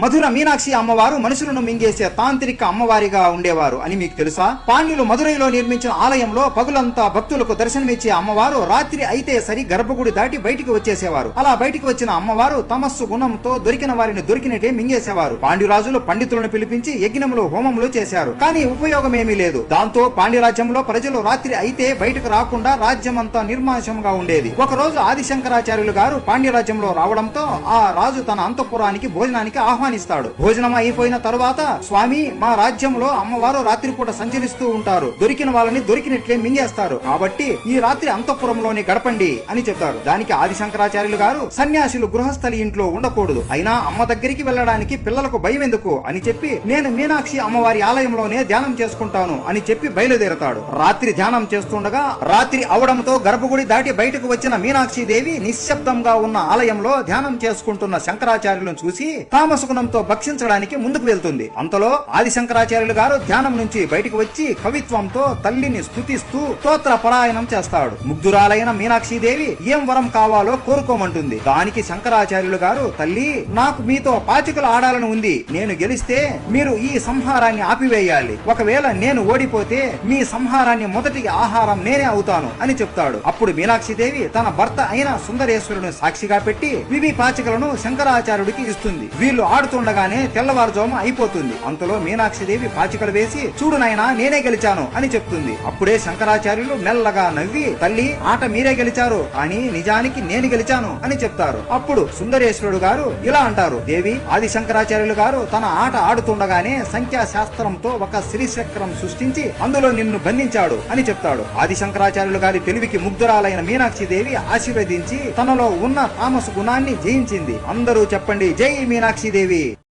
మధుర మీనాక్షి అమ్మవారు మనుషులను మింగేసే తాంత్రిక అమ్మవారిగా ఉండేవారు అని మీకు తెలుసా? పాండ్యులు మధురైలో నిర్మించిన ఆలయంలో పగులంతా భక్తులకు దర్శనమిచ్చే అమ్మవారు రాత్రి అయితే సరి గర్భగుడి దాటి బయటికి వచ్చేసేవారు. అలా బయటికి వచ్చిన అమ్మవారు తమస్సు గుణంతో దొరికిన వారిని దొరికినట్టే మింగేసేవారు. పాండ్యరాజులు పండితులను పిలిపించి యజ్ఞములు హోమములు చేశారు. కానీ ఉపయోగమేమీ లేదు. దాంతో పాండ్యరాజ్యంలో ప్రజలు రాత్రి అయితే బయటకు రాకుండా రాజ్యమంతా నిర్మానుషంగా ఉండేది. ఒక రోజు ఆదిశంకరాచార్యులు గారు పాండ్యరాజ్యంలో రావడంతో ఆ రాజు తన అంతఃపురానికి భోజనానికి ఆహ్వానిస్తాడు. భోజనం అయిపోయిన తరువాత, స్వామి, మా రాజ్యంలో అమ్మవారు రాత్రిపూట సంచరిస్తూ ఉంటారు. దొరికిన వాళ్ళని దొరికినట్లే మింగేస్తారు. కాబట్టి ఈ రాత్రి అంతఃపురంలోనే గడపండి అని చెప్తారు. దానికి ఆదిశంకరాచార్యులు గారు, సన్యాసులు గృహస్థలి ఇంట్లో ఉండకూడదు. అయినా అమ్మ దగ్గరికి వెళ్ళడానికి పిల్లలకు భయం ఎందుకు అని చెప్పి, నేను మీనాక్షి అమ్మవారి ఆలయంలోనే ధ్యానం చేసుకుంటాను అని చెప్పి బయలుదేరతాడు. రాత్రి ధ్యానం చేస్తుండగా రాత్రి అవడంతో గర్భగుడి దాటి బయటకు వచ్చిన మీనాక్షి దేవి నిశ్శబ్దంగా ఉన్న ఆలయంలో ధ్యానం చేసుకుంటున్న శంకరాచార్యులను చూసి తామసగుణంతో భక్షించడానికి ముందుకు వెళ్తుంది. అంతలో ఆదిశంకరాచార్యులు గారు ధ్యానం నుంచి బయటకు వచ్చి కవిత్వంతో తల్లిని స్తుతిస్తూ స్తోత్ర పరాయణం చేస్తాడు. ముగ్ధురాలైన మీనాక్షి దేవి ఏం వరం కావాలో కోరుకోమంటుంది. దానికి శంకరాచార్యులు గారు, తల్లి, నాకు మీతో పాచికలు ఆడాలని ఉంది. నేను గెలిస్తే మీరు ఈ సంహారాన్ని ఆపివేయాలి. ఒకవేళ నేను ఓడిపోతే మీ సంహారాన్ని మొదటి ఆహారం నేనే అవుతాను అని చెప్తాడు. అప్పుడు మీనాక్షి దేవి తన భర్త అయిన సుందరేశ్వరుని సాక్షిగా పెట్టి వివి పాచికలను శంకరాచార్యుడికి ఇస్తుంది. వీళ్ళు ఆడుతుండగానే తెల్లవారుజాము అయిపోతుంది. అంతలో మీనాక్షి దేవి పాచికలు వేసి, చూడు నాయనా, నేనే గెలిచాను అని చెప్తుంది. అప్పుడే శంకరాచార్యులు మెల్లగా నవ్వి, తల్లి, ఆట మీరే గెలిచారు, కానీ నిజానికి నేను గెలిచాను అని చెప్తారు. అప్పుడు సుందరేశ్వరుడు గారు ఇలా అంటారు, దేవి, ఆది శంకరాచార్యులు గారు తన ఆట ఆడుతుండగానే సంఖ్యాశాస్త్రంతో ఒక శ్రీచక్రం సృష్టించి అందులో నిన్ను బంధించాడు అని చెప్తాడు. ఆది శంకరాచార్యులు గారి తెలివికి ముగ్ధురాలైన మీనాక్షి దేవి ఆశీర్వదించి తనలో ఉన్న తామస గుణాన్ని జయించింది. అందరూ చెప్పండి, జై మీనాక్షి దేవి.